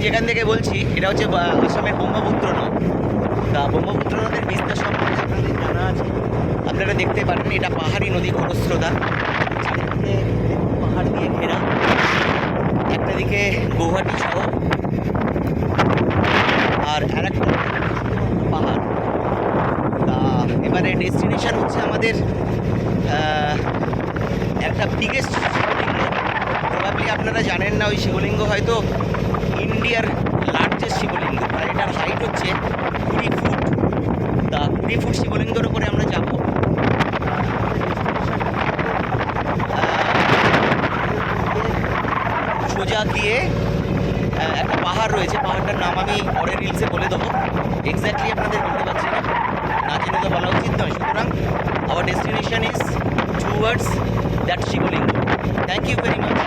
যেখান থেকে বলছি এটা হচ্ছে আসামের ব্রহ্মপুত্র নদ। তা ব্রহ্মপুত্র নদের বিস্তার সম্পর্কে আপনাদের জানা আছে, আপনারা দেখতে পারেন এটা পাহাড়ি নদী, খরস্রোতা, চারিদিকে পাহাড় দিয়ে ঘেরা, একটা দিকে গৌহাটি শহর আর আরেকটা পাহাড়। তা এবারে ডেস্টিনেশন হচ্ছে আমাদের একটা বিগেস্ট শিবলিঙ্গ। প্রবাবলি আপনারা জানেন না, ওই শিবলিঙ্গ হয়তো ইন্ডিয়ার লার্জেস্ট শিবলিঙ্গ, আর এটার হাইট হচ্ছে 20 ফুট। তা 20 ফুট শিবলিঙ্গের ওপরে আমরা যাব। সোজা গিয়ে একটা পাহাড় রয়েছে, পাহাড়টার নাম আমি পরে রিলসে বলে দেবো, এক্স্যাক্টলি আপনাদের বলতে পারছি না, না জেনে তো বলা উচিত নয়। সুতরাং our destination is towards that Shivling. Thank you very much.